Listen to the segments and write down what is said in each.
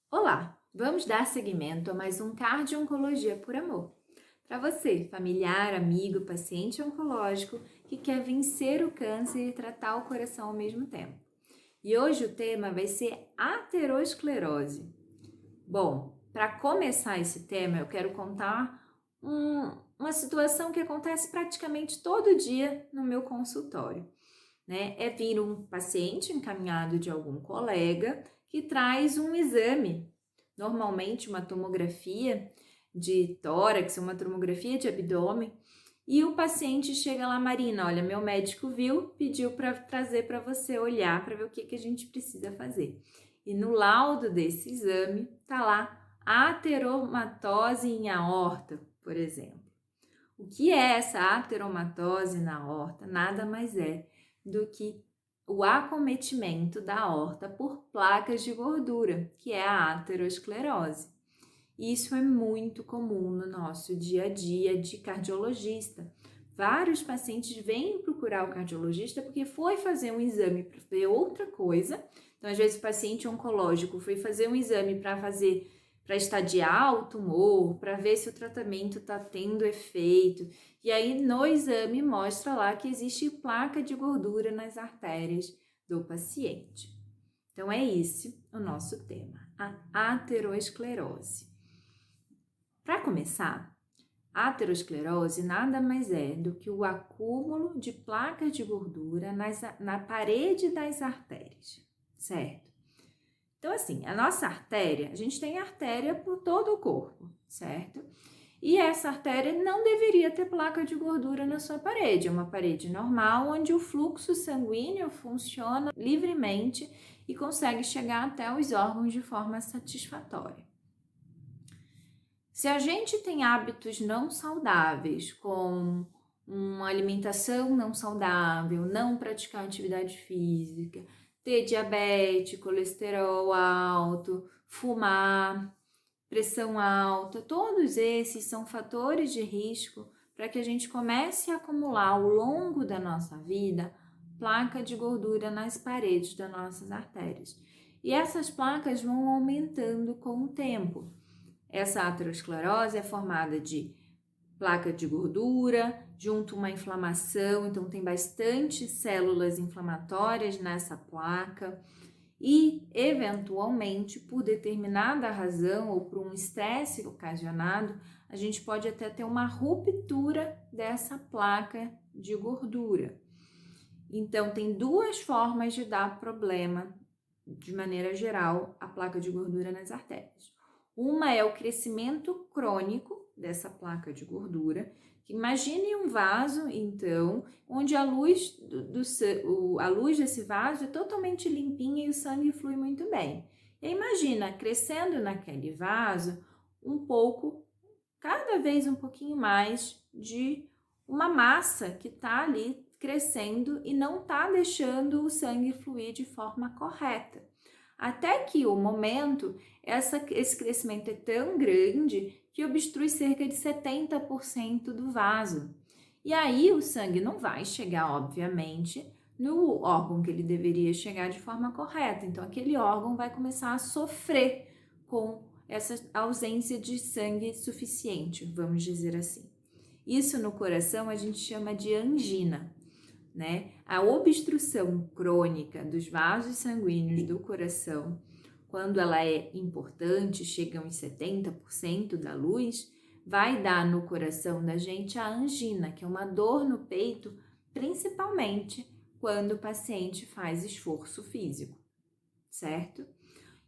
Olá, vamos dar seguimento a mais um Cardio-Oncologia por Amor. Para você, familiar, amigo, paciente oncológico que quer vencer o câncer e tratar o coração ao mesmo tempo. E hoje o tema vai ser aterosclerose. Bom, para começar esse tema, eu quero contar uma situação que acontece praticamente todo dia no meu consultório, né? É vir um paciente encaminhado de algum colega que traz um exame, normalmente uma tomografia de tórax, uma tomografia de abdômen, e o paciente chega lá, Marina, olha, meu médico viu, pediu para trazer para você olhar para ver o que a gente precisa fazer. E no laudo desse exame tá lá ateromatose em aorta, por exemplo. O que é essa ateromatose na aorta? Nada mais é do que o acometimento da aorta por placas de gordura, que é a aterosclerose. Isso é muito comum no nosso dia a dia de cardiologista. Vários pacientes vêm procurar o cardiologista porque foi fazer um exame para ver outra coisa. Então, às vezes, o paciente oncológico foi fazer um exame para estadiar o tumor, para ver se o tratamento está tendo efeito. E aí, no exame, mostra lá que existe placa de gordura nas artérias do paciente. Então, é esse o nosso tema, a aterosclerose. Para começar, a aterosclerose nada mais é do que o acúmulo de placas de gordura na parede das artérias, certo? Então, assim, a nossa artéria, a gente tem artéria por todo o corpo, certo? E essa artéria não deveria ter placa de gordura na sua parede, é uma parede normal onde o fluxo sanguíneo funciona livremente e consegue chegar até os órgãos de forma satisfatória. Se a gente tem hábitos não saudáveis, com uma alimentação não saudável, não praticar atividade física, ter diabetes, colesterol alto, fumar, pressão alta, todos esses são fatores de risco para que a gente comece a acumular ao longo da nossa vida placa de gordura nas paredes das nossas artérias. E essas placas vão aumentando com o tempo. Essa aterosclerose é formada de placa de gordura, junto uma inflamação, então tem bastante células inflamatórias nessa placa e, eventualmente, por determinada razão ou por um estresse ocasionado, a gente pode até ter uma ruptura dessa placa de gordura. Então, tem duas formas de dar problema, de maneira geral, a placa de gordura nas artérias. Uma é o crescimento crônico dessa placa de gordura. Imagine um vaso, então, onde a luz a luz desse vaso é totalmente limpinha e o sangue flui muito bem. E imagina crescendo naquele vaso um pouco, cada vez um pouquinho mais de uma massa que está ali crescendo e não está deixando o sangue fluir de forma correta. Até que o momento, esse crescimento é tão grande que obstrui cerca de 70% do vaso. E aí o sangue não vai chegar, obviamente, no órgão que ele deveria chegar de forma correta. Então, aquele órgão vai começar a sofrer com essa ausência de sangue suficiente, vamos dizer assim. Isso no coração a gente chama de angina, né? A obstrução crônica dos vasos sanguíneos do coração, quando ela é importante, chega uns 70% da luz, vai dar no coração da gente a angina, que é uma dor no peito, principalmente quando o paciente faz esforço físico, certo?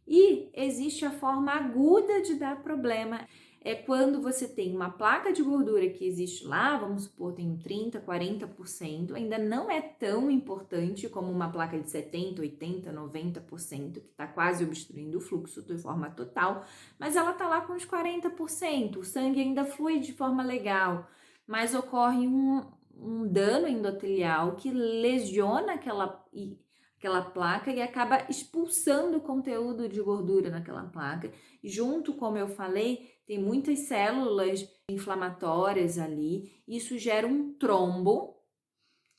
E existe a forma aguda de dar problema. É quando você tem uma placa de gordura que existe lá, vamos supor, tem 30, 40%, ainda não é tão importante como uma placa de 70, 80, 90%, que está quase obstruindo o fluxo de forma total, mas ela está lá com uns 40%, o sangue ainda flui de forma legal, mas ocorre um dano endotelial que lesiona aquela placa e acaba expulsando o conteúdo de gordura naquela placa. Junto, como eu falei, tem muitas células inflamatórias ali, isso gera um trombo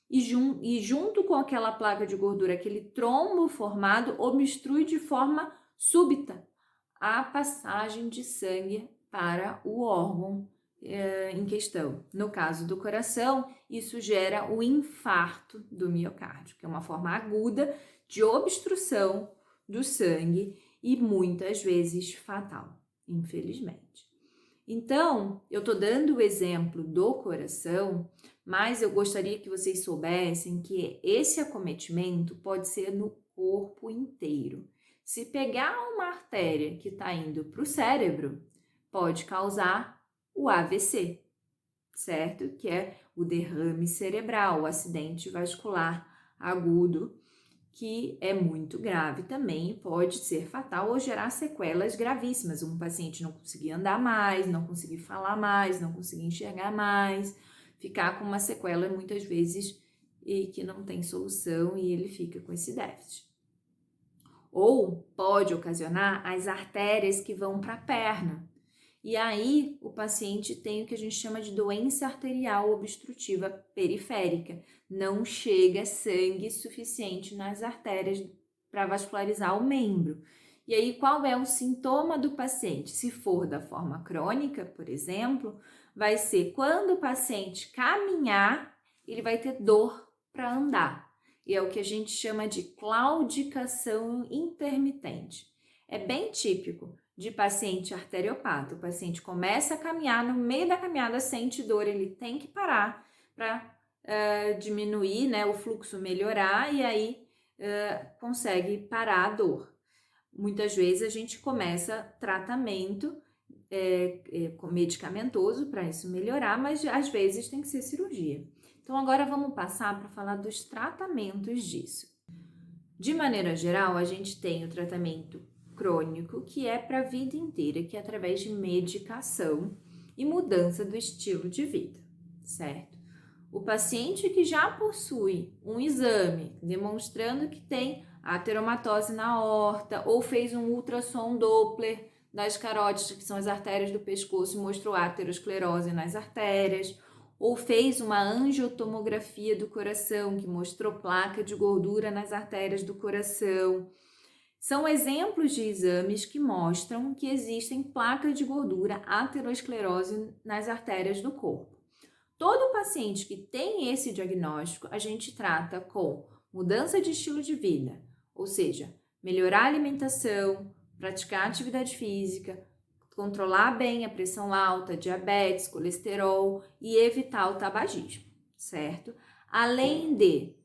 e junto com aquela placa de gordura, aquele trombo formado obstrui de forma súbita a passagem de sangue para o órgão em questão. No caso do coração, isso gera o infarto do miocárdio, que é uma forma aguda de obstrução do sangue e muitas vezes fatal, infelizmente. Então, eu estou dando o exemplo do coração, mas eu gostaria que vocês soubessem que esse acometimento pode ser no corpo inteiro. Se pegar uma artéria que está indo para o cérebro, pode causar o AVC, certo? Que é o derrame cerebral, o acidente vascular agudo, que é muito grave também, pode ser fatal ou gerar sequelas gravíssimas. Um paciente não conseguir andar mais, não conseguir falar mais, não conseguir enxergar mais, ficar com uma sequela muitas vezes e que não tem solução e ele fica com esse déficit. Ou pode ocasionar as artérias que vão para a perna. E aí o paciente tem o que a gente chama de doença arterial obstrutiva periférica. Não chega sangue suficiente nas artérias para vascularizar o membro. E aí qual é o sintoma do paciente? Se for da forma crônica, por exemplo, vai ser quando o paciente caminhar, ele vai ter dor para andar. E é o que a gente chama de claudicação intermitente. É bem típico de paciente arteriopata. O paciente começa a caminhar, no meio da caminhada sente dor, ele tem que parar para diminuir, né, o fluxo melhorar e aí consegue parar a dor. Muitas vezes a gente começa tratamento medicamentoso para isso melhorar, mas às vezes tem que ser cirurgia. Então agora vamos passar para falar dos tratamentos disso. De maneira geral, a gente tem o tratamento crônico, que é para a vida inteira, que é através de medicação e mudança do estilo de vida, certo? O paciente que já possui um exame demonstrando que tem ateromatose na aorta ou fez um ultrassom Doppler das carótidas, que são as artérias do pescoço, e mostrou aterosclerose nas artérias, ou fez uma angiotomografia do coração, que mostrou placa de gordura nas artérias do coração. São exemplos de exames que mostram que existem placas de gordura, aterosclerose nas artérias do corpo. Todo paciente que tem esse diagnóstico, a gente trata com mudança de estilo de vida, ou seja, melhorar a alimentação, praticar atividade física, controlar bem a pressão alta, diabetes, colesterol e evitar o tabagismo, certo? Além de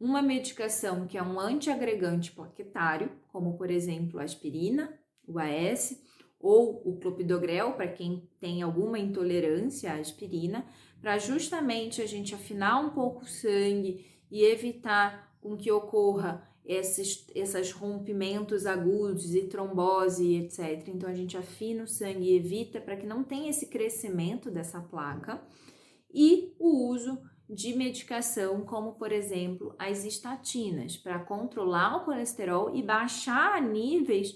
uma medicação que é um antiagregante plaquetário, como por exemplo a aspirina, o AS, ou o clopidogrel, para quem tem alguma intolerância à aspirina, para justamente a gente afinar um pouco o sangue e evitar com que ocorra esses rompimentos agudos e trombose, etc. Então a gente afina o sangue e evita para que não tenha esse crescimento dessa placa. E o uso de medicação, como por exemplo as estatinas, para controlar o colesterol e baixar níveis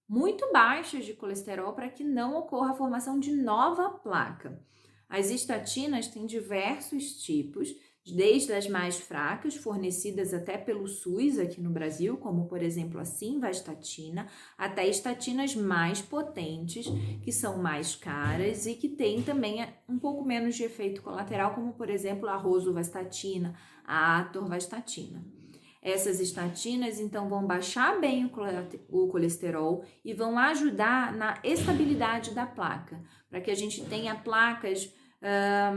muito baixos de colesterol para que não ocorra a formação de nova placa. As estatinas têm diversos tipos, desde as mais fracas, fornecidas até pelo SUS aqui no Brasil, como por exemplo a simvastatina, até estatinas mais potentes, que são mais caras e que têm também um pouco menos de efeito colateral, como por exemplo a rosuvastatina, a atorvastatina. Essas estatinas, então, vão baixar bem o colesterol e vão ajudar na estabilidade da placa, para que a gente tenha placas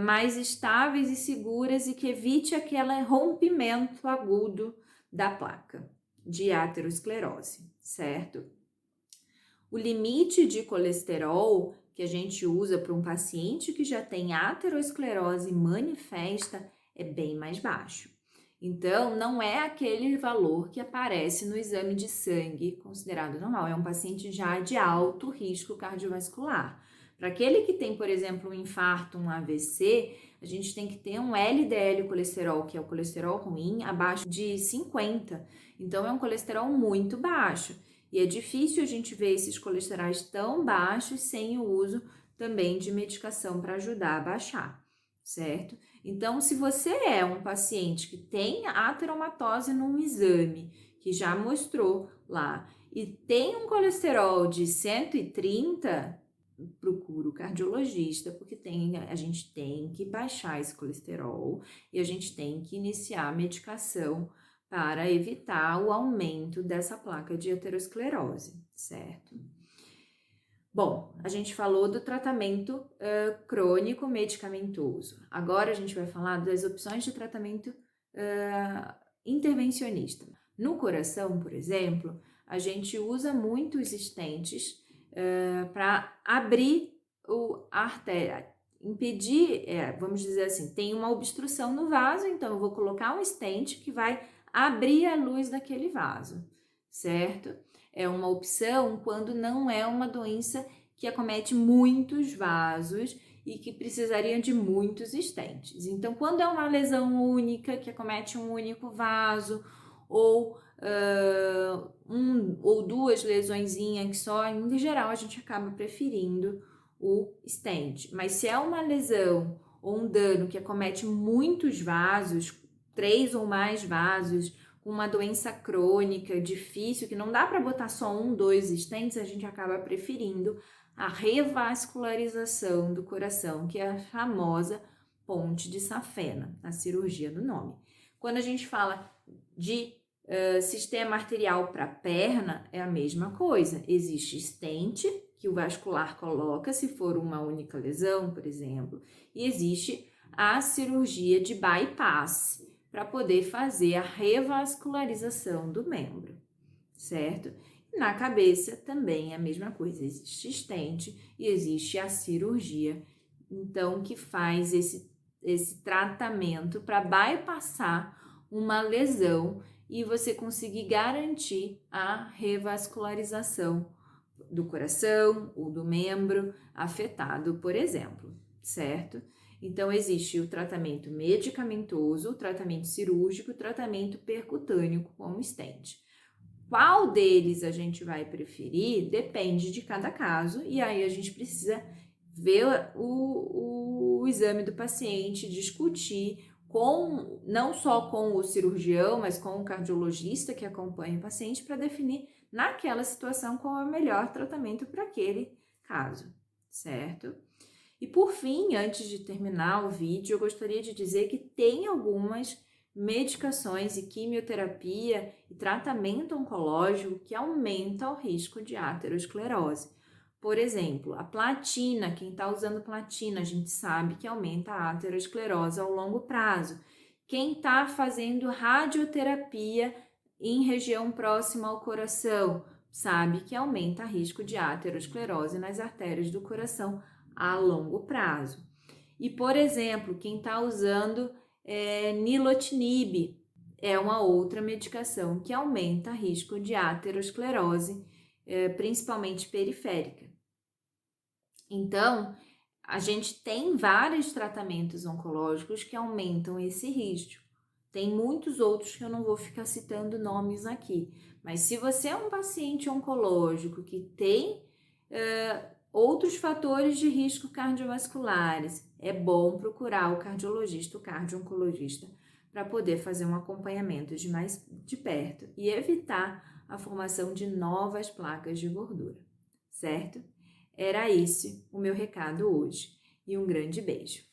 mais estáveis e seguras e que evite aquele rompimento agudo da placa de aterosclerose, certo? O limite de colesterol que a gente usa para um paciente que já tem aterosclerose manifesta é bem mais baixo. Então, não é aquele valor que aparece no exame de sangue considerado normal, é um paciente já de alto risco cardiovascular. Para aquele que tem, por exemplo, um infarto, um AVC, a gente tem que ter um LDL colesterol, que é o colesterol ruim, abaixo de 50. Então, é um colesterol muito baixo. E é difícil a gente ver esses colesteróis tão baixos sem o uso também de medicação para ajudar a baixar, certo? Então, se você é um paciente que tem ateromatose num exame, que já mostrou lá, e tem um colesterol de 130, procura o cardiologista, porque a gente tem que baixar esse colesterol e a gente tem que iniciar a medicação para evitar o aumento dessa placa de aterosclerose, certo? Bom, a gente falou do tratamento crônico medicamentoso. Agora a gente vai falar das opções de tratamento intervencionista. No coração, por exemplo, a gente usa muito os stents para abrir a artéria, impedir, vamos dizer assim, tem uma obstrução no vaso, então eu vou colocar um stent que vai abrir a luz daquele vaso, certo? É uma opção quando não é uma doença que acomete muitos vasos e que precisariam de muitos stents. Então, quando é uma lesão única, que acomete um único vaso, ou ou duas lesõezinhas que só, em geral, a gente acaba preferindo o stent. Mas se é uma lesão ou um dano que acomete muitos vasos, 3 ou mais vasos, uma doença crônica, difícil, que não dá para botar só 1, 2 stents, a gente acaba preferindo a revascularização do coração, que é a famosa ponte de safena, a cirurgia do nome. Quando a gente fala de sistema arterial para perna, é a mesma coisa. Existe stent, que o vascular coloca se for uma única lesão, por exemplo, e existe a cirurgia de bypass, para poder fazer a revascularização do membro, certo? Na cabeça também é a mesma coisa, existe stent e existe a cirurgia, então, que faz esse tratamento para bypassar uma lesão e você conseguir garantir a revascularização do coração ou do membro afetado, por exemplo, certo? Então, existe o tratamento medicamentoso, o tratamento cirúrgico, o tratamento percutâneo com stent. Qual deles a gente vai preferir depende de cada caso, e aí a gente precisa ver o exame do paciente, discutir não só com o cirurgião, mas com o cardiologista que acompanha o paciente para definir naquela situação qual é o melhor tratamento para aquele caso, certo? E por fim, antes de terminar o vídeo, eu gostaria de dizer que tem algumas medicações e quimioterapia e tratamento oncológico que aumenta o risco de aterosclerose. Por exemplo, a platina, quem está usando platina, a gente sabe que aumenta a aterosclerose ao longo prazo. Quem está fazendo radioterapia em região próxima ao coração, sabe que aumenta o risco de aterosclerose nas artérias do coração a longo prazo. E, por exemplo, quem está usando nilotinib é uma outra medicação que aumenta o risco de aterosclerose, principalmente periférica. Então, a gente tem vários tratamentos oncológicos que aumentam esse risco. Tem muitos outros que eu não vou ficar citando nomes aqui, mas se você é um paciente oncológico que tem outros fatores de risco cardiovasculares, é bom procurar o cardiologista, o cardio-oncologista, para poder fazer um acompanhamento mais de perto e evitar a formação de novas placas de gordura, certo? Era esse o meu recado hoje e um grande beijo.